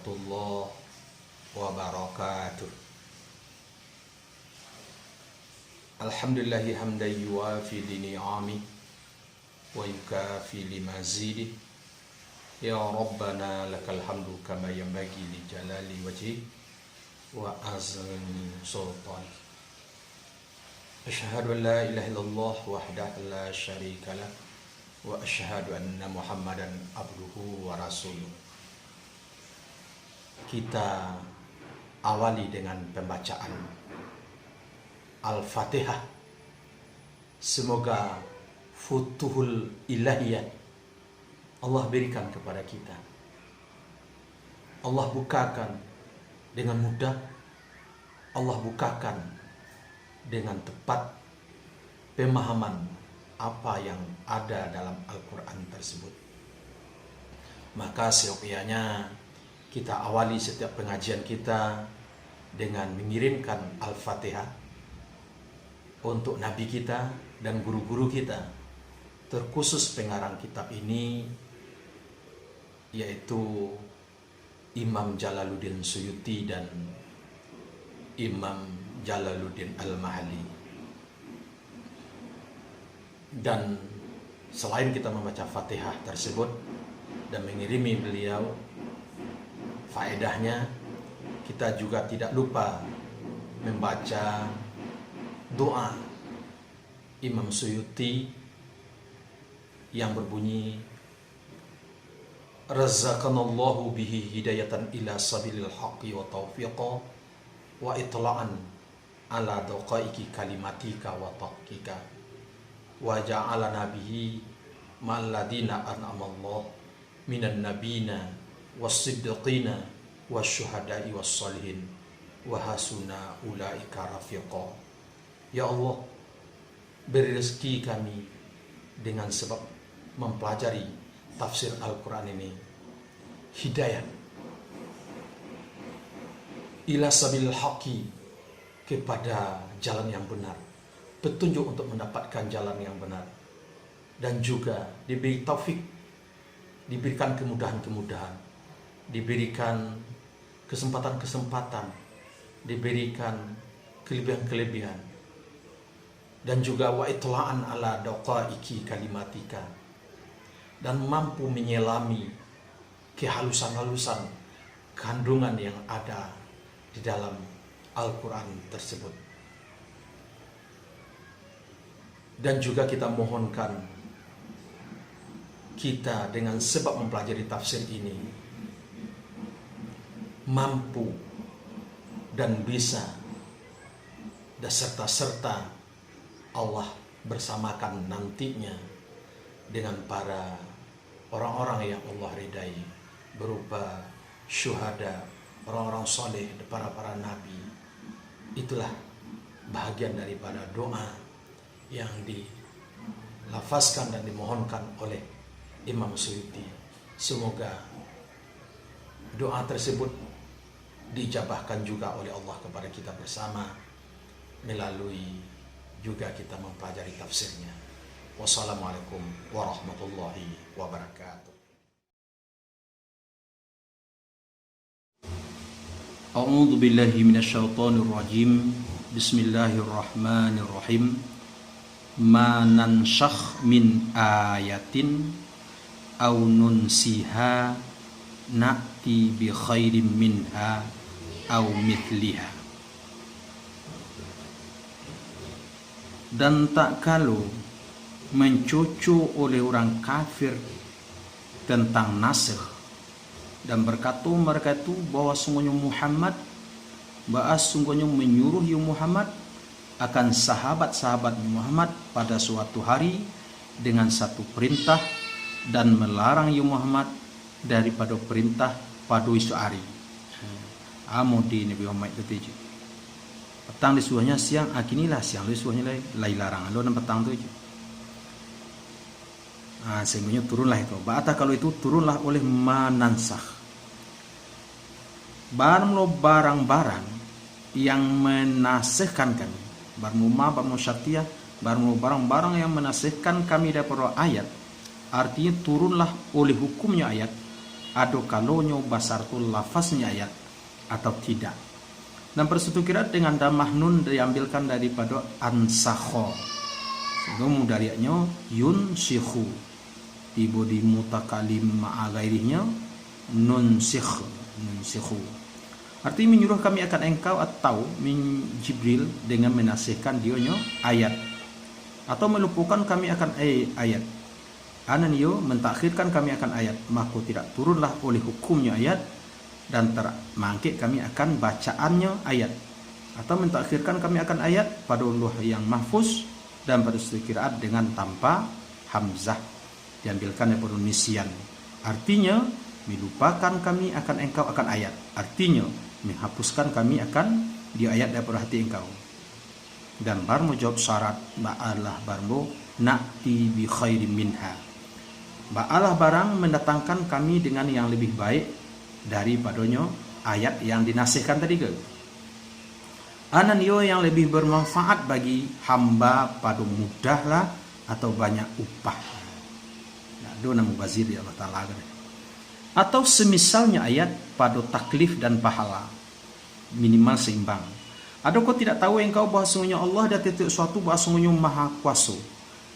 warahmatullahi wabarakatuh. Alhamdulillahi hamdan yuwafi ni'ami wa yukafi limazidi. Ya Rabbana lakal hamdu kama yanbaghi li jalali wajhi wa azmi sultani. Asyhadu an la ilaha illallah wahdahu la syarika lah wa asyhadu anna Muhammadan abduhu wa rasuluh. Kita awali dengan pembacaan Al-Fatihah. Semoga futuhul ilahiyah Allah berikan kepada kita. Allah bukakan dengan mudah, Allah bukakan dengan tepat pemahaman apa yang ada dalam Al-Quran tersebut. Maka seyogyanya kita awali setiap pengajian kita dengan mengirimkan Al-Fatihah untuk Nabi kita dan guru-guru kita, terkhusus pengarang kitab ini yaitu Imam Jalaluddin Suyuti dan Imam Jalaluddin Al-Mahalli. Dan selain kita membaca Fatihah tersebut dan mengirimi beliau faedahnya, kita juga tidak lupa membaca doa Imam Suyuti yang berbunyi, Razaqanallahu bihi hidayatan ila sabilil haqqi wa taufiqa wa itla'an ala daqaiki kalimatika wa taqika wa ja'alana bihi ma'alladina an'amallahu minan nabina was-siddiqina wasyuhada'i was-salihin wa hasuna ulaika rafiqa. Ya Allah, beri rezeki kami dengan sebab mempelajari tafsir Al-Quran ini hidayah ila sabil haqi, kepada jalan yang benar, petunjuk untuk mendapatkan jalan yang benar, dan juga diberi taufik, diberikan kemudahan-kemudahan, diberikan kesempatan-kesempatan, diberikan kelebihan-kelebihan, dan juga wa itla'an ala daqaiki kalimatika, dan mampu menyelami kehalusan-halusan kandungan yang ada di dalam Al-Quran tersebut. Dan juga kita mohonkan kita dengan sebab mempelajari tafsir ini mampu dan bisa dan serta-serta Allah bersamakan nantinya dengan para orang-orang yang Allah ridai, berupa syuhada, orang-orang soleh, para nabi. Itulah bahagian daripada doa yang dilafazkan dan dimohonkan oleh Imam Suyuti. Semoga doa tersebut dijabahkan juga oleh Allah kepada kita bersama melalui juga kita mempelajari tafsirnya. Wassalamualaikum warahmatullahi wabarakatuh. A'udzu billahi minasyaitonir rajim. Bismillahirrahmanirrahim. Ma nanshakh min ayatin aw nunsiha na'ti bi khairin minha aw mithliha. Dan tak kalau mencucu oleh orang kafir tentang nasikh dan berkata mereka itu bahwa sungguhnya Muhammad, sungguhnya menyuruh Muhammad akan sahabat-sahabat Muhammad pada suatu hari dengan satu perintah dan melarang Muhammad daripada perintah pada isu hari. Amudi Nabi Muhammad itu petang disuahnya siang, akinilah siang disuahnya lai larangan lo dan petang itu. Sebenarnya turunlah itu. Bata kalau itu turunlah oleh manansakh. Barang-barang yang menasihkan kami, barang syatiyah, barang-barang yang menasihkan kami daripada ayat, artinya turunlah oleh hukumnya ayat ado kalonyo basar tu lafaznya ayat atau tidak. Dan persatu kira dengan damah nun diambilkan daripada ansakho. Sehingga mudari'nya yunsikhu. Tiba di mutakalim ma'a gairihnya nunsikhu. Artinya menyuruh kami akan engkau atau min Jibril dengan menasihkan dionyo ayat. Atau melupakan kami akan ayat. Ananiyo mentakhirkan kami akan ayat. Maka tidak turunlah oleh hukumnya ayat. Dan termangkit kami akan bacaannya ayat. Atau mentakhirkan kami akan ayat pada Allah yang mahfuz. Dan pada satu qiraat dengan tanpa hamzah. Diambilkan daripada nisyan. Artinya melupakan kami akan engkau akan ayat. Artinya menghapuskan kami akan di ayat daripada hati engkau. Dan barmo jawab syarat ba'alah barmo na'ti bi khairin minha. Ba'alah barang mendatangkan kami dengan yang lebih baik daripadanya ayat yang dinasihkan tadi ke. Ananiyo yang lebih bermanfaat bagi hamba pada mudahlah atau banyak upah. Dona mubazir ya Allah Ta'ala. Atau semisalnya ayat pada taklif dan pahala minimal seimbang. Ada kau tidak tahu engkau bahawa sungguhnya Allah dan titik suatu bahawa sungguhnya maha kuasa.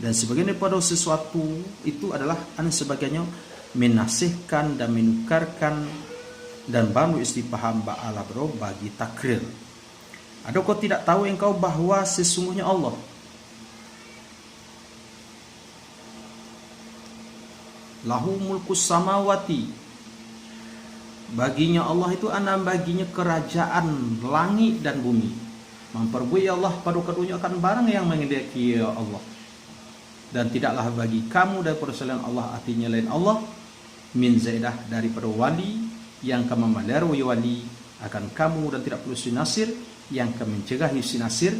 Dan sebagian daripada sesuatu itu adalah sebagainya menasihkan dan menukarkan dan baru istipaham ba'ala bro bagi takrir. Ada kau tidak tahu engkau bahawa sesungguhnya Allah lahu mulkus samawati, baginya Allah itu baginya kerajaan langit dan bumi. Memperbuai Allah pada keduanya akan barang yang menghendaki Allah. Dan tidaklah bagi kamu daripada selain Allah artinya lain Allah min zaidah daripada wali yang akan memelihara wali akan kamu dan tidak perlu sinasir yang akan mencegah sinasir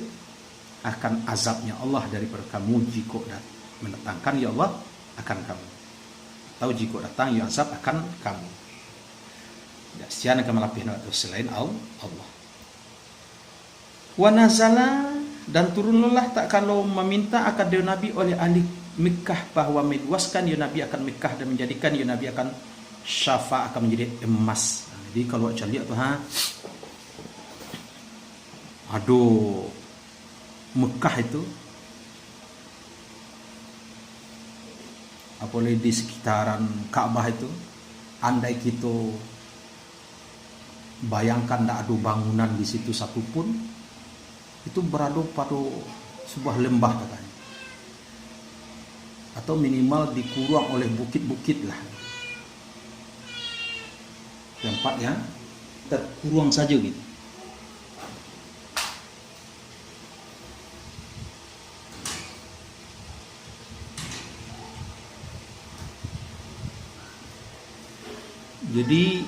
akan azabnya Allah daripada kamu jika mendatangkan ya Allah akan kamu. Tahu jika datang ya azab akan kamu. Siapa akan melapihkan atau selain Allah. Wa nazala dan turunlah tak kalau meminta akan dia Nabi oleh ahli Mekah bahawa meluaskan ya Nabi akan Mekah dan menjadikan ya Nabi akan syafa akan menjadi emas. Jadi kalau saya lihat tu aduh Mekah itu apalagi di sekitaran Ka'bah itu andai kita bayangkan tak ada bangunan di situ satupun, itu berada pada sebuah lembah katanya, atau minimal dikurang oleh bukit-bukit lah, tempatnya terkurang saja gitu. Jadi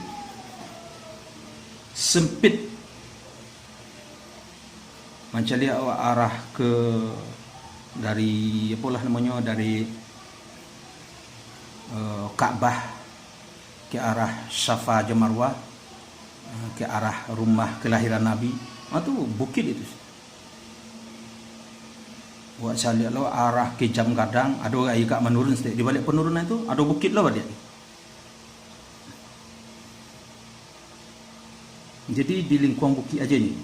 sempit macam dia arah ke dari apalah namanya dari Ka'bah ke arah Safa dan Marwah ke arah rumah kelahiran Nabi. Itu bukit itu. Buat saya lihat lo arah ke Jam Gadang ada air kat menurun sedikit di balik penurunan itu ada bukit lah dia. Jadi di lingkungan bukit aja ni.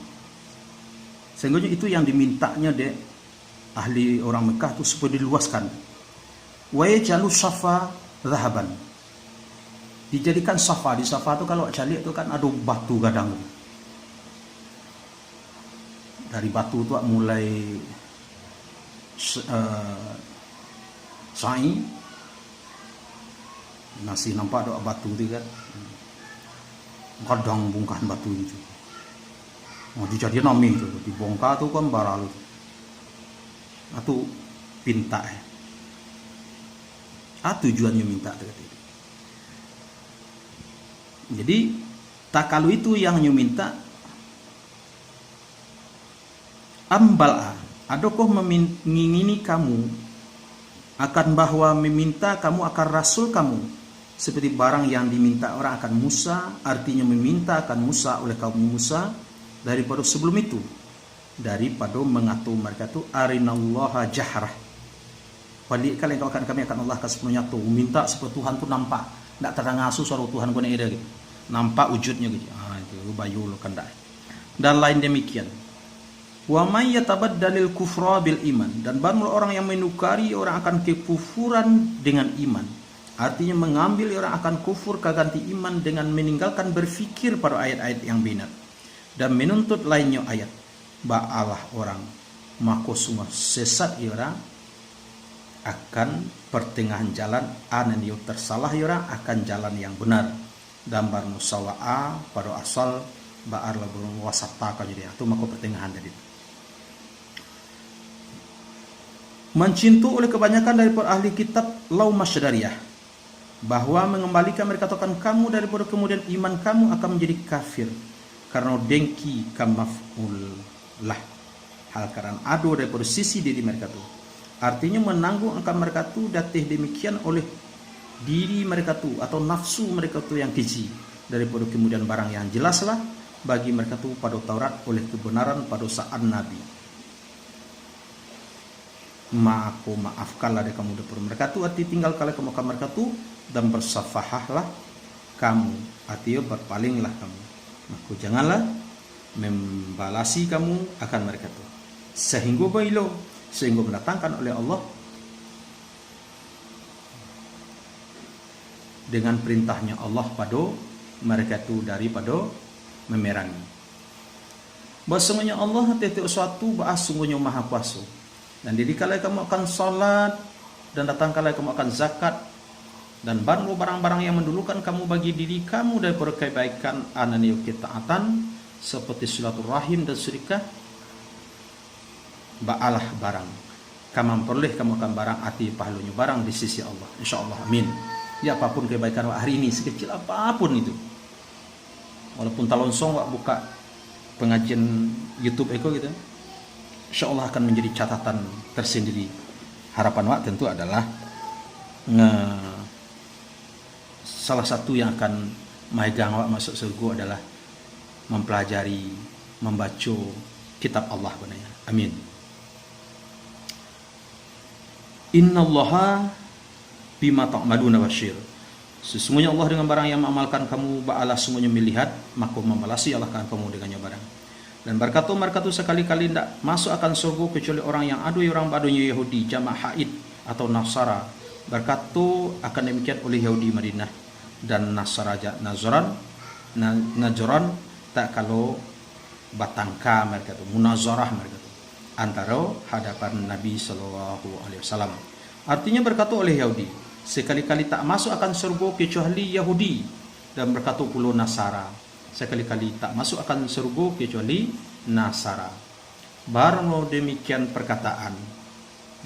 Sehingga itu yang dimintanya dek ahli orang Mekah tu supaya diluaskan. Wa yajalu safa zahaban. Dijadikan safa, di safa tu kalau cari tu kan ada batu gadang. Dari batu tu mulai sa'i masih nampak ada batu tu kan. Kadang bongkar batu itu. Dijadikan nami itu, dibongkar tu kan baral itu. Atau pinta tujuannya minta itu. Jadi tak kalau itu yang minta ambal adakah mengingini kamu akan bahwa meminta kamu akan rasul kamu seperti barang yang diminta orang akan Musa, artinya meminta akan Musa oleh kaum Musa daripada sebelum itu, daripada mengatur mereka itu arinallaha jahrah. Kali engkau akan kami akan Allah akan sepenuhnya tu minta supaya Tuhan tu nampak. ndak terangasu suara Tuhan kone ida gitu, nampak wujudnya gitu, itu bayu lo kandai. Dan lain demikian. Wa may yatabaddalil kufra bil iman, dan baru orang yang menukari orang akan kekufuran dengan iman. Artinya mengambil orang akan kufur keganti iman dengan meninggalkan berfikir pada ayat-ayat yang benar dan menuntut lainnya ayat. Ba'alah orang maka semua sesat orang akan pertengahan jalan, anan yo tersalah orang akan jalan yang benar. Dan baru sawa'a pada asal ba'ar labun wasata jadi atau maka pertengahan dari itu. Mencintu oleh kebanyakan daripada ahli kitab lau masyadariyah, bahwa mengembalikan mereka katakan kamu daripada kemudian iman kamu akan menjadi kafir karena dengki kamaful lah, hal karena ado daripada sisi diri mereka tu. Artinya menanggung akan mereka tu datih demikian oleh diri mereka tu atau nafsu mereka tu yang keji daripada kemudian barang yang jelaslah bagi mereka tu pada Taurat oleh kebenaran pada saat Nabi. Maafkanlah dari kamu daripada mereka tu, arti tinggal kala kamu akan mereka tu dan bersafahahlah kamu, artinya berpalinglah kamu, maka janganlah membalasi kamu akan mereka tu sehingga mendatangkan oleh Allah dengan perintahnya Allah pada mereka tu daripada memerangi. Bahasanya Allah tiap-tiap suatu bahas sungguhnya maha kuasa. Dan jadi kalau kamu akan salat dan datang kalau kamu akan zakat dan barang-barang yang mendulukan kamu bagi diri kamu daripada kebaikan ananiyo ketaatan seperti silaturahim dan sedekah, ba'alah barang kamu peroleh kamu akan barang ati pahalunya barang di sisi Allah, insyaallah, amin. Ya apapun kebaikan hari ini sekecil apapun itu, walaupun talonsong wak buka pengajian YouTube eko gitu, insyaallah akan menjadi catatan tersendiri. Harapan wak tentu adalah salah satu yang akan maegang wak masuk surga adalah mempelajari, membaca kitab Allah benarnya. Amin. Innallaha bima ta'maluna basyir. Sesungguhnya Allah dengan barang yang mengamalkan kamu ba'ala semuanya melihat, maka membalasi Allah kan kamu dengannya barang. Dan berkata sekali-kali tidak masuk akan surga kecuali orang yang adui orang badunya Yahudi jamak haid atau Nasara. Berkata akan demikian oleh Yahudi Madinah dan Nasara Najran tak kalau batangka mereka tu munazarah mereka tu antara hadapan Nabi SAW. Artinya berkata oleh Yahudi sekali-kali tak masuk akan surga kecuali Yahudi, dan berkata pula Nasara sekali-kali tak masuk akan surga kecuali Nasara. Baru demikian perkataan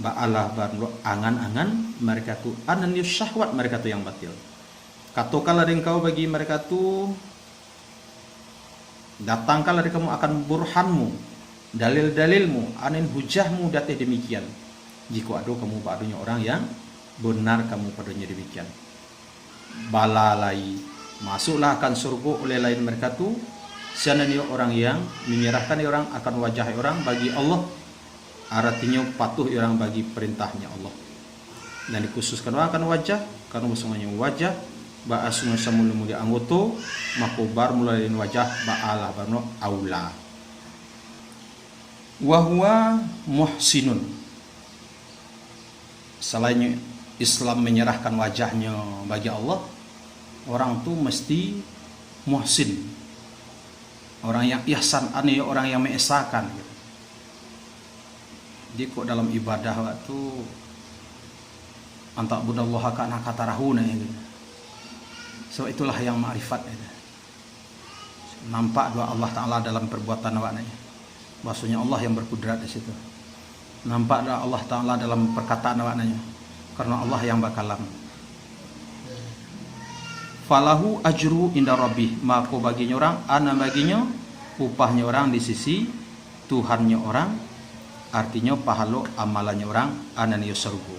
ba'alah baru angan-angan mereka tu ananius syahwat mereka tu yang batil. Katakanlah engkau bagi mereka tu, datangkanlah dari kamu akan burhanmu, dalil-dalilmu, anin hujahmu datih demikian. Jika ada kamu badunya orang yang benar kamu padanya demikian. Balalai masuklah akan surga oleh lain mereka tu siananya orang yang menyerahkan orang akan wajah orang bagi Allah, artinya patuh orang bagi perintahnya Allah, dan dikhususkan akan wajah karena semuanya wajah ba'asuna samul mulia anggota maka bar mulai wajah ba'alah barno aula wa huwa muhsinun. Selain Islam menyerahkan wajahnya bagi Allah, orang tu mesti muhsin, orang yang ihsan, orang yang mengesahkan gitu. Dia kok dalam ibadah waktu antak budallah kana katarahuna gitu. So itulah yang ma'rifat itu. Nampak doa Allah Ta'ala dalam perbuatan awaknya. Maksudnya Allah yang berkudrat di situ. Nampak doa Allah Ta'ala dalam perkataan awaknya. Karena Allah yang bakalam. Falahu ajru inda rabbih, maka baginya orang, ana baginya upahnya orang di sisi Tuhannya orang, artinya pahala amalannya orang ananiya surga.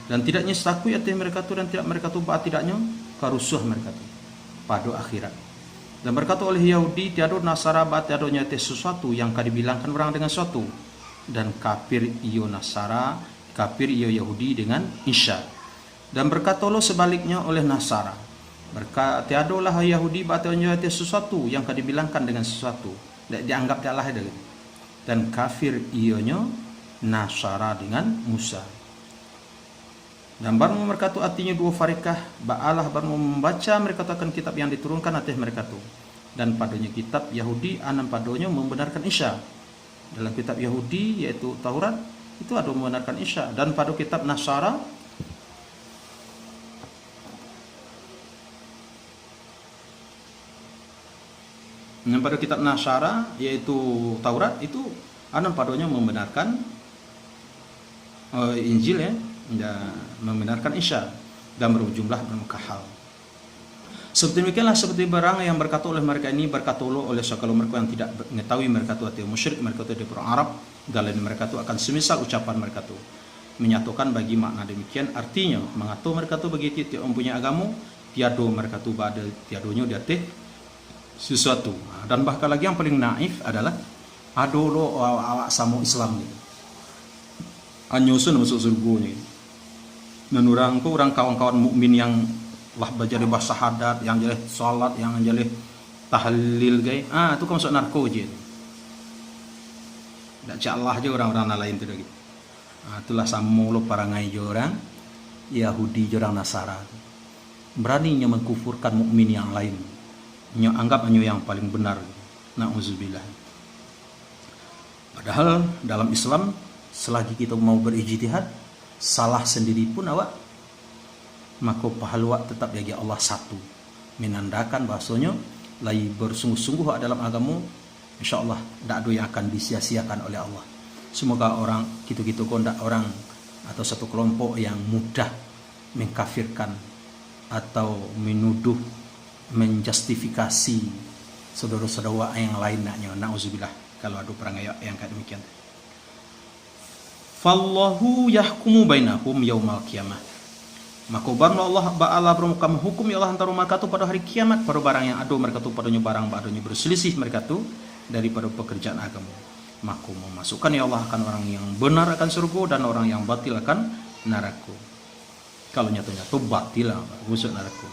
Dan tidaknya stakui hati mereka tu, dan tidak mereka tu tidaknya karusuh mereka tu pada akhirat. Dan berkata oleh Yahudi tiada Nasara tiada nyata sesuatu yang akan dibilangkan orang dengan suatu, dan kafir iyo Nasara, kafir iyo Yahudi dengan Isya. Dan berkatalah sebaliknya oleh Nasara. Tiadalah Yahudi batanya sesuatu yang dibilangkan dengan sesuatu. Dianggap Allah itu. Dan kafir ionyo Nasara dengan Musa. Dan baru mereka tu artinya dua farikah, ba'alah baru membaca mereka tu akan kitab yang diturunkan atas mereka tu. Dan padanya kitab Yahudi anan padanya membenarkan Isa. Dalam kitab Yahudi yaitu Taurat itu ada membenarkan Isa, dan pada kitab Nasara yang pada kitab Nasara yaitu Taurat itu anan padanya membenarkan Injil ya, membenarkan Isa dan berjumlah bermuka hal. Seperti demikianlah seperti barang yang berkata oleh mereka ini berkata oleh segala mereka yang tidak mengetahui mereka itu atau musyrik mereka itu di orang Arab, dalam mereka itu akan semisal ucapan mereka itu menyatukan bagi makna demikian, artinya mengatur mereka itu begitu tidak mempunyai agama, tiado mereka itu pada tiadonya di atas sesuatu. Dan bahkan lagi yang paling naif adalah adolo awak sama Islam ni anyusun masuk surga ni. Dan orang kawan-kawan mukmin yang lah belajar bahasa syahadat, yang jadi salat, yang jadi tahlil gay, itu kan masuk narko je. Tak cak Allah je orang-orang lain tu lagi. Itulah sama lo para ngai je orang Yahudi je orang Nasara. Beraninya mengkufurkan mukmin yang lain. Nyo anggap hanya yang paling benar. Nauzubillah. Padahal dalam Islam selagi kita mau berijtihad salah sendiri pun awak, maka pahala awak tetap bagi Allah satu, menandakan bahasanya lai bersungguh-sungguh dalam agama, insyaallah tak ada yang akan disia-siakan oleh Allah. Semoga orang gitu-gitu kondak orang atau satu kelompok yang mudah mengkafirkan atau menuduh, menjustifikasi saudara-saudara yang lain naknya, nauzubillah kalau ada perangai yang kayak demikian. Fallahu yahkumu bainahum yaumal qiyamah. Maka barang Allah ba'ala bermuka menghukum ya Allah antara mereka tu pada hari kiamat, pada barang yang ada mereka tu padanya barang padanya berselisih mereka tu daripada pekerjaan agama. Maka memasukkan ya Allah akan orang yang benar akan surga dan orang yang batil akan neraka. Kalau nyata-nyata batil masuk neraka.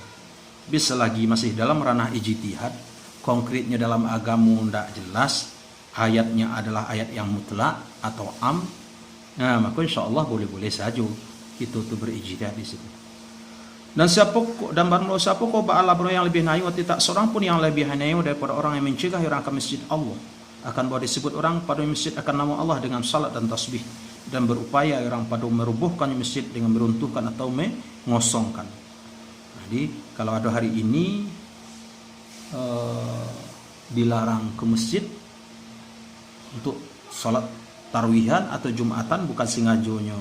Bisa lagi masih dalam ranah ijtihad, konkretnya dalam agama tidak jelas, ayatnya adalah ayat yang mutlak atau am. Nah, maka insyaallah boleh-boleh saja kita tu berijtihad di situ. Dan siapa kau ba'ala yang lebih nayu tidak seorang pun yang lebih nayu daripada orang yang mencegah orang ke masjid Allah. Akan bahwa disebut orang pada masjid akan nama Allah dengan salat dan tasbih, dan berupaya orang pada merubuhkan masjid dengan meruntuhkan atau mengosongkan. Jadi kalau ada hari ini dilarang ke masjid untuk salat tarwihan atau jumatan, bukan sengajonya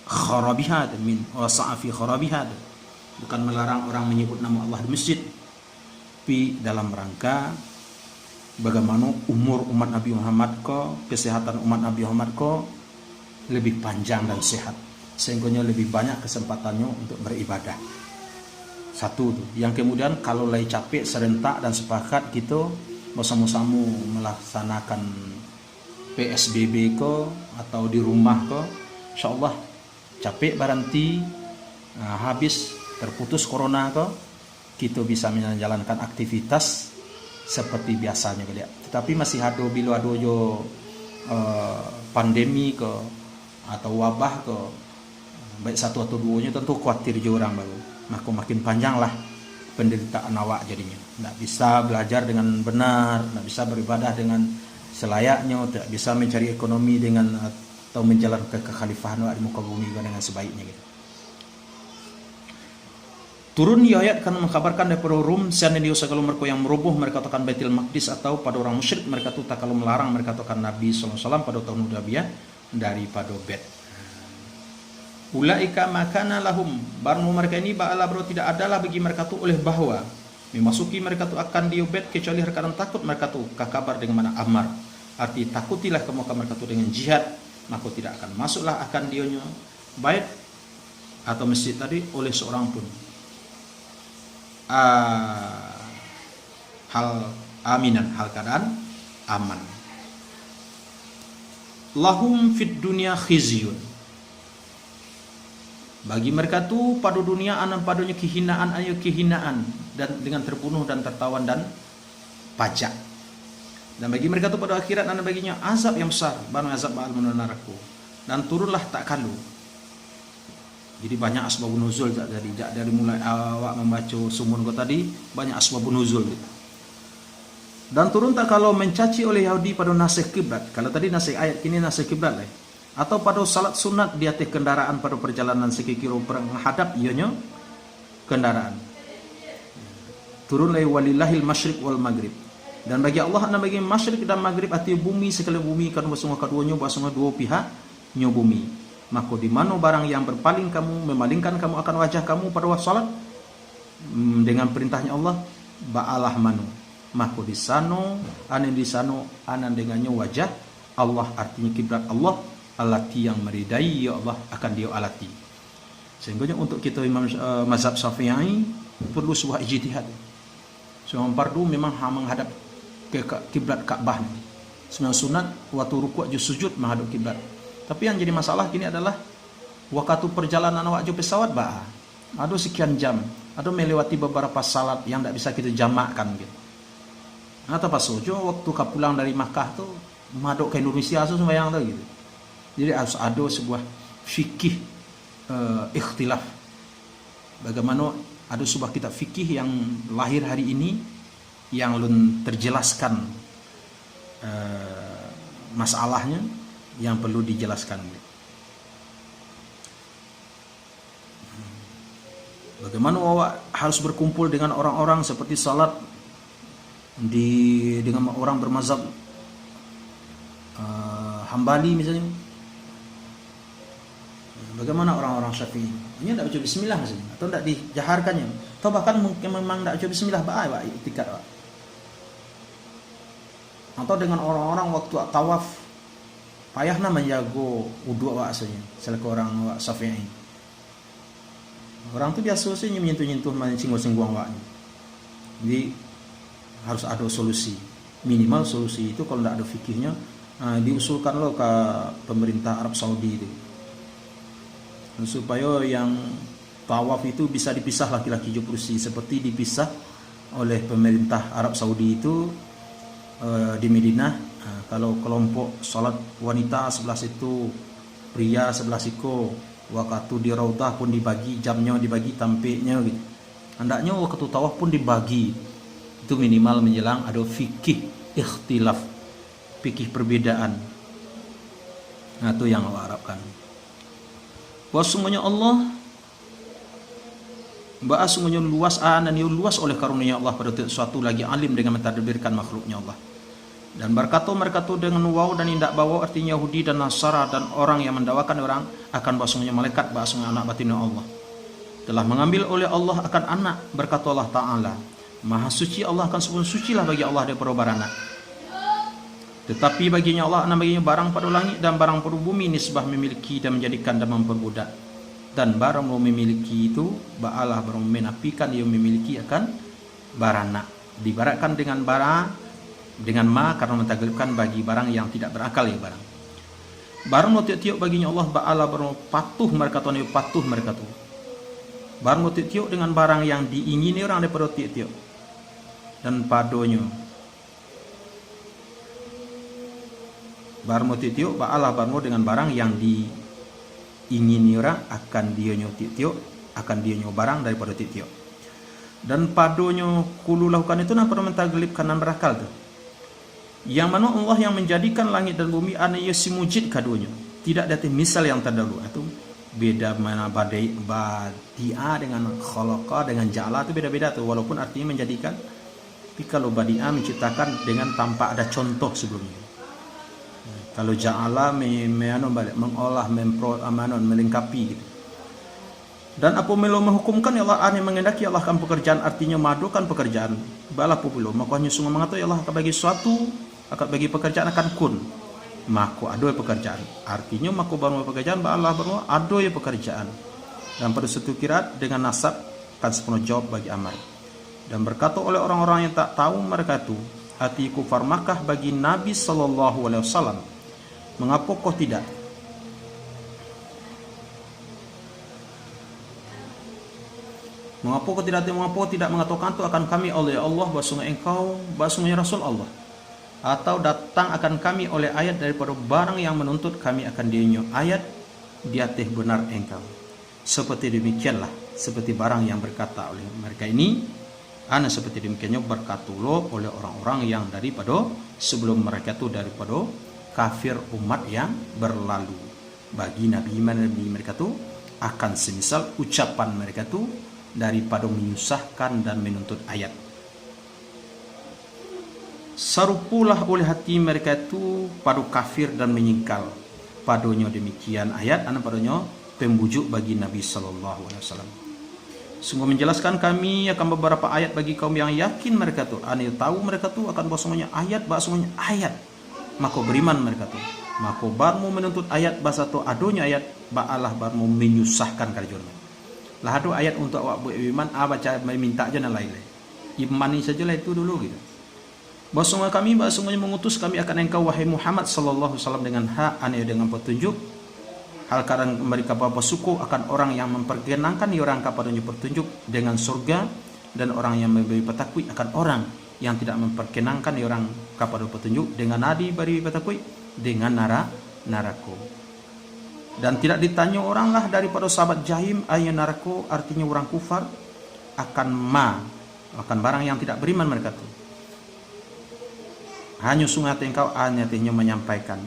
kharabihat min wasa'a fi kharabihat, bukan melarang orang menyebut nama Allah di masjid, tapi dalam rangka bagaimana umur umat Nabi Muhammad kesehatan umat Nabi Muhammad lebih panjang dan sehat, sehingga lebih banyak kesempatannya untuk beribadah. Satu tuh. Yang kemudian kalau lagi capek serentak dan sepakat gitu bersama-sama melaksanakan PSBB atau di rumah insyaallah capek berhenti, habis terputus corona kita bisa menjalankan aktivitas seperti biasanya tetapi masih ada bila ada pandemi atau wabah baik satu atau duanya, tentu khawatir je orang baru, maka makin panjanglah penderitaan awak jadinya. Tidak bisa belajar dengan benar, tidak bisa beribadah dengan selayaknya, tidak bisa mencari ekonomi dengan atau menjalankan kekhalifahan di muka bumi dengan sebaiknya gitu. Turun di ayat kan mengkabarkan daripada Rum seandainya segala mereka yang merubuh mereka akan Baitul Maqdis, atau pada orang musyrik mereka tu tak kalau melarang mereka akan Nabi sallallahu alaihi wasallam pada tahun Hudaybiyah daripada Bait. Ulaika makana lahum, barang mereka ini ba'ala bro tidak adalah bagi mereka tu oleh bahwa memasuki mereka tu akan diobet kecuali karena takut mereka tu kabar dengan mana amar, arti takutilah kamu mereka tu dengan jihad, maka tidak akan masuklah akan dionya bait atau masjid tadi oleh seorang pun. Hal aminan, hal keadaan aman. Lahum fid dunya khizyun, Bagi mereka tu pada dunia anan padunya kehinaan ayo kehinaan dan dengan terbunuh dan tertawan dan pajak. Dan bagi mereka tu pada akhirat anan baginya azab yang besar, barang azab ba'al menunaraku. Dan turunlah tak kalu. Jadi banyak asbabun nuzul dari mulai awak membaca sumun ko tadi banyak asbabun nuzul. Dan turun tak kalau mencaci oleh Yahudi pada nasih kiblat. Kalau tadi nasih ayat kini nasih kiblat lah. Atau pada salat sunat di atas kendaraan pada perjalanan sekilo menghadap ianya kendaraan. Turunlah walillahil masyriq wal maghrib. Dan bagi Allah dan bagi masyriq dan maghrib arti bumi sekalian bumi kan bersama keduanya bersama dua pihak nyo bumi. Maka di mana barang yang berpaling kamu memalingkan kamu akan wajah kamu pada waktu salat dengan perintahnya Allah ba'alah manu. Maka di sana anan dengannya wajah Allah artinya kiblat Allah alati yang meridai ya Allah akan dia alati. Sehingga untuk kita imam mazhab Syafi'i perlu sebuah ijtihad. Semua fardu memang menghadap ke kiblat Ka'bah. Semua sunat waktu rukuk je sujud menghadap kiblat. Tapi yang jadi masalah kini adalah waktu perjalanan awak je pesawat ada sekian jam, ada melewati beberapa salat yang tidak bisa kita jamakkan gitu. Atau pas sojo waktu kau pulang dari Makkah tu madok ke Indonesia tu sembahyang tu gitu. Jadi harus ada sebuah fikih ikhtilaf. Bagaimana ada sebuah kitab fikih yang lahir hari ini yang terjelaskan masalahnya yang perlu dijelaskan. Bagaimana awak harus berkumpul dengan orang-orang seperti salat dengan orang bermazhab Hambali misalnya. Bagaimana orang-orang Syafi'i? Hanya tidak baca bismillah misalnya, atau tidak dijaharkannya, atau bahkan mungkin memang tidak baca bismillah itikad. Atau dengan orang-orang waktu tawaf payahna menjago wudu maksudnya, selaku orang Syafi'i. Orang tu biasa sih menyentuh-nyentuh singgung-singgung awaknya. Jadi harus ada solusi. Minimal solusi itu kalau tidak ada fikihnya diusulkan lo ke pemerintah Arab Saudi itu. Supaya yang tawaf itu bisa dipisah laki-laki kursi seperti dipisah oleh pemerintah Arab Saudi itu di Madinah. Kalau kelompok salat wanita sebelah situ, pria sebelah situ, waktu di Raudhah pun dibagi jamnya, dibagi tampiknya gitu. Hendaknya waktu tawaf pun dibagi. Itu minimal menjelang ada fikih ikhtilaf, fikih perbedaan. Nah, itu yang Allah harapkan. Sungguhnya Allah sungguhnya luas dan luas oleh karunia Allah pada suatu lagi alim dengan mentadbirkan makhluknya Allah. Dan berkata mereka tu dengan waw dan indak bawa artinya Yahudi dan Nasara dan orang yang mendakwakan orang akan bahasanya malaikat bahasanya anak batinnya Allah telah mengambil oleh Allah akan anak. Berkata Allah Ta'ala Maha suci Allah akan sebut sucilah bagi Allah daripada barana. Tetapi baginya Allah dan baginya barang pada langit dan barang pada bumi nisbah memiliki dan menjadikan dan memperbudak. Dan barang mau memiliki itu ba'alah barang menafikan ia memiliki akan barana. Dibaratkan dengan dengan ma karena mentaglibkan bagi barang yang tidak berakal ya barang. Barang mau tiuk-tiuk baginya Allah ba'alah barang patuh mereka tu patuh mereka tu. Barang mau tiuk-tiuk dengan barang yang diingini orang daripada tiuk-tiuk. Dan padonya barmo tiuk ba'alah barmo dengan barang yang diingini orang akan dia tiuk akan dia barang daripada tiuk. Dan padonya kulu lakukan itu nampak mentaglib kanan berakal tu. Yang mana Allah yang menjadikan langit dan bumi ana ia simujid kadunya. Tidak ada misal yang terdahulu. Itu beda mana badia dengan khalaqa dengan ja'ala itu beda-beda tu walaupun artinya menjadikan. Tapi kalau badia menciptakan dengan tanpa ada contoh sebelumnya. Kalau ja'ala mengolah melengkapi gitu. Dan apa melo menghukumkan ya Allah yang mengendaki Allah akan pekerjaan artinya madukan pekerjaan bala populo maka hanya sungguh mengatakan Allah akan bagi suatu akan bagi pekerjaan akan kun maka ada pekerjaan artinya maka baru pekerjaan Allah baru ada ya pekerjaan. Dan pada satu kiraat dengan nasab akan sepenuh jawab bagi amal. Dan berkata oleh orang-orang yang tak tahu mereka itu hati kufar Makkah bagi Nabi SAW mengapa kau tidak Mengapa tidak mengatakan itu akan kami oleh Allah bahwasanya engkau bahwasanya Rasul Allah, atau datang akan kami oleh ayat daripada barang yang menuntut kami akan diinyo ayat di atas benar engkau. Seperti demikianlah seperti barang yang berkata oleh mereka ini, ana seperti demikiannya berkatulo oleh orang-orang yang daripada sebelum mereka itu daripada kafir umat yang berlalu. Bagi nabi iman nabi mereka itu akan semisal ucapan mereka itu daripada menyusahkan dan menuntut ayat. Sarupulah oleh hati mereka itu pada kafir dan menyingkal. Padanya demikian ayat, padanya pembujuk bagi Nabi sallallahu alaihi wasallam. Sungguh menjelaskan kami akan beberapa ayat bagi kaum yang yakin mereka tu, tahu mereka tu akan bahwasanya ayat maka beriman mereka tu. Maka barmu menuntut ayat bahasa tu adonya ayat ba'alah barmu menyusahkan karjurna. Lah ada ayat untuk awak beriman, baca minta aja lain. Imani sajalah itu dulu gitu. Bahwasanya kami mengutus kami akan engkau wahai Muhammad sallallahu alaihi wasallam dengan hak dengan petunjuk. Hal kadang mereka bawa suku akan orang yang memperkenankan orang kepadanya petunjuk dengan surga, dan orang yang memberi petakwi akan orang yang tidak memperkenankan orang kepada petunjuk dengan nadi beri petakwi dengan neraka. Dan tidak ditanya orang lah daripada sahabat jahim ayat neraka, artinya orang kufar akan barang yang tidak beriman mereka tu. Hanya sungat engkau hanya menyampaikan.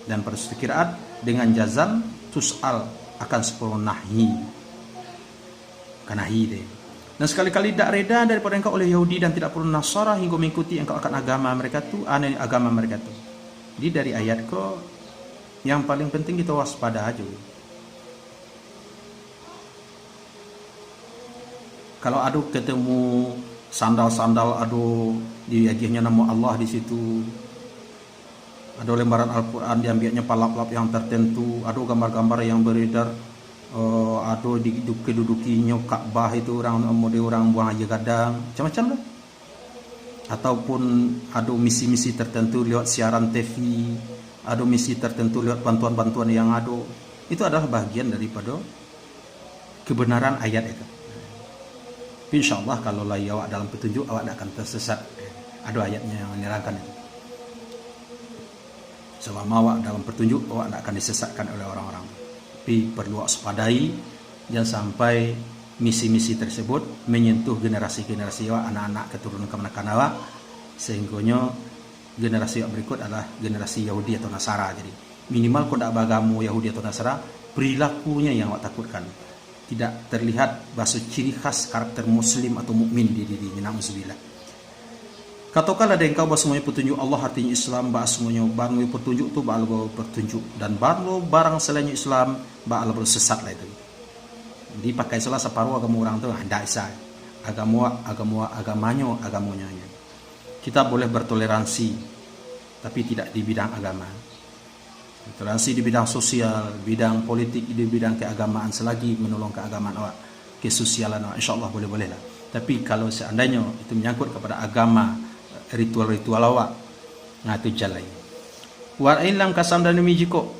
Dan pada satu qiraat dengan jazam tus'al akan 10 nahi. Kanahi deh. Dan sekali-kali tidak reda daripada engkau oleh Yahudi dan tidak perlu Nasara hingga mengikuti engkau akan agama mereka tu, agama mereka tu. Jadi dari ayat ko yang paling penting kita waspada aja. Kalau ada ketemu sandal-sandal di akhirnya nama Allah di situ, ada lembaran Al-Quran diambilnya palap-palap yang tertentu, ada gambar-gambar yang beredar, ada di kedudukinya Ka'bah itu orang buang aja gadang, macam-macam lah. Ataupun ada misi-misi tertentu lewat siaran TV, ada misi tertentu lewat bantuan-bantuan yang ada. Itu adalah bagian daripada kebenaran ayat itu. InsyaAllah kalau awak dalam petunjuk, awak tidak akan tersesat. Ada ayatnya yang menerangkan itu. Selama awak dalam petunjuk, awak tidak akan disesatkan oleh orang-orang. Tapi perlu waspadai jangan sampai misi-misi tersebut menyentuh generasi-generasi awak, anak-anak keturunan kemenakan awak, sehingga generasi yang berikut adalah generasi Yahudi atau Nasara. Jadi minimal kau tidak beragama Yahudi atau Nasara, perilakunya yang awak takutkan. Tidak terlihat bahasa ciri khas karakter muslim atau mukmin di dirinya. Na'udzubillah. Katakanlah ada engkau bahwa semuanya petunjuk Allah artinya Islam, bahwa semuanya barang petunjuk itu bahwa petunjuk, dan barang selainnya Islam bahwa sesat lah itu. Jadi pakai salah separuh agama orang itu hendak isa. Agamanya. Kita boleh bertoleransi, tapi tidak di bidang agama. Toleransi di bidang sosial, bidang politik, di bidang keagamaan, selagi menolong keagamaan awak, kesosialan awak, insyaAllah boleh-boleh lah. Tapi kalau seandainya itu menyangkut kepada agama, ritual-ritual awak, nah itu jalan. Wa'in lam kasam dan demi jiko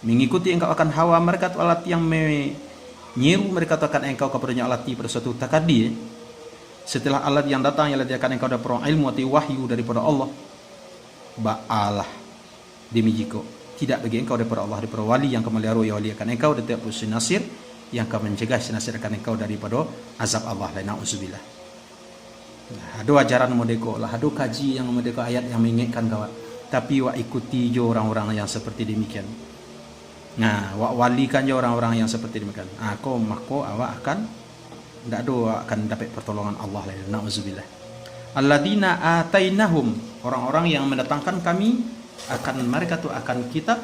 mengikuti engkau akan hawa mereka tu alat yang menyeru mereka tu akan engkau kepadanya alati pada suatu takadi. Setelah alat yang datang yang akan engkau dapat ilmu atau wahyu daripada Allah, ba'alah demi jiko tidak bagi engkau daripada Allah, daripada wali yang kemelihara ya wali akan engkau, dan tidak perlu sinasir yang akan mencegah sinasir akan engkau daripada azab Allah. Na'udzubillah. Ada ajaran modeko lah, ada kaji yang modeko ayat yang mengingatkan kawan, tapi wak ikuti je orang-orang yang seperti demikian. Nah, wak walikan je orang-orang yang seperti demikian. Maka awak akan tidak akan dapat pertolongan Allah. Na'udzubillah. Alladzina atainahum, orang-orang yang mendatangkan kami akan mereka tu akan kitab.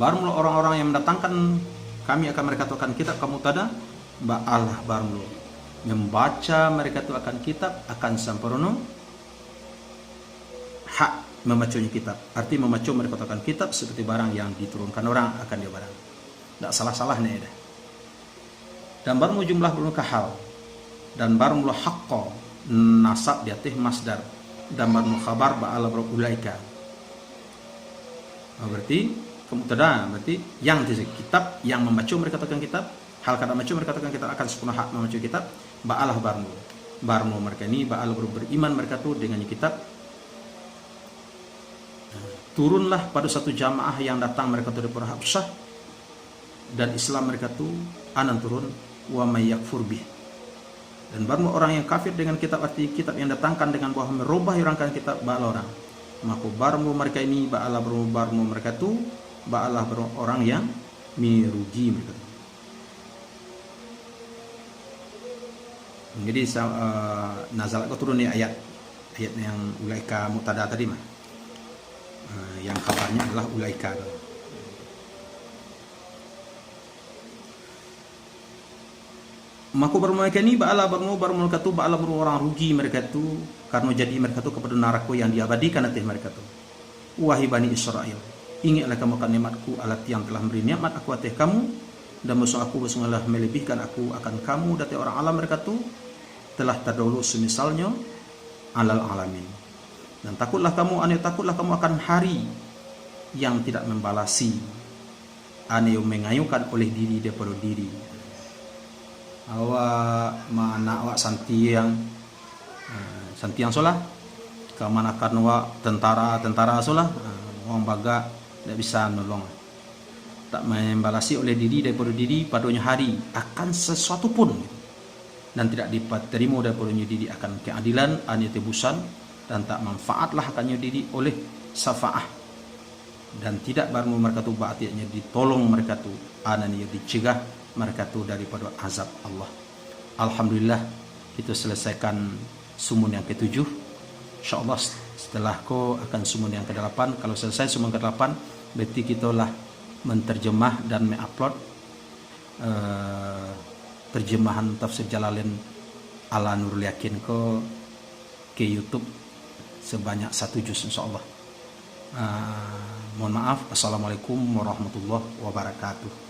Baru orang-orang yang mendatangkan kami akan mereka tu akan kitab, kamu tada ba'alah baru membaca mereka tu akan kitab akan sempurna hak membacanya kitab. Arti membaca mereka tu akan kitab seperti barang yang diturunkan orang akan dia barang. Tak salah-salah ni dah. Dan baru jumlah belum kahal, dan baru haqqa nasab di atas masdar, dan baru khabar ba'ala ulaika. Berarti kemutada berarti yang kitab yang membaca mereka katakan kitab hal kata baca mereka katakan kitab akan sepenuh hak membaca kitab ba'alah barno mereka ini ba'al beriman mereka tuh dengan kitab. Turunlah pada satu jamaah yang datang mereka tuh dari Habsyah dan Islam mereka tuh anan turun wa may yakfur bih. Dan baru orang yang kafir dengan kitab arti kitab yang datangkan dengan bahwa merubah rangkaian kitab ba'al orang. Maka baru mereka ini ba'alah baru mereka tuh ba'alah orang yang merugi mereka. Jadi nazal aku turun nih ayat yang ulaika mutada tadi mah. Yang kabarnya adalah ulaika. Maka baru mereka ini baru mereka tu baru orang rugi mereka tu karena jadi mereka tu kepada neraka yang diabadikan nanti mereka tu. Wahai Bani Israel, ingatlah kamu akan nikmatku alat yang telah memberi nikmat aku atas kamu dan musuh aku bersungguhlah melebihkan aku akan kamu dari orang alam mereka tu telah terdahulu semisalnya alal alamin. Dan takutlah kamu akan hari yang tidak membalasi yang mengayukan oleh diri daripada diri. Awak mana awak santiang solah kemanakan awak tentara solah orang baga tidak bisa nolong tak membalasi oleh diri daripada diri padanya hari akan sesuatu pun dan tidak diterima daripada diri akan keadilan tebusan dan tak manfaatlah akan diri oleh syafaah dan tidak baru mereka tu artinya ditolong mereka tu ananya dicegah mereka tu daripada azab Allah. Alhamdulillah kita selesaikan sumun yang ke-7. InsyaAllah setelah ko akan sumun yang ke-8. Kalau selesai sumun ke-8 berarti kita lah menterjemah dan mengupload terjemahan tafsir Jalalain ala Nurul Yakin ke YouTube sebanyak 1 juz insyaallah. Mohon maaf. Assalamualaikum warahmatullahi wabarakatuh.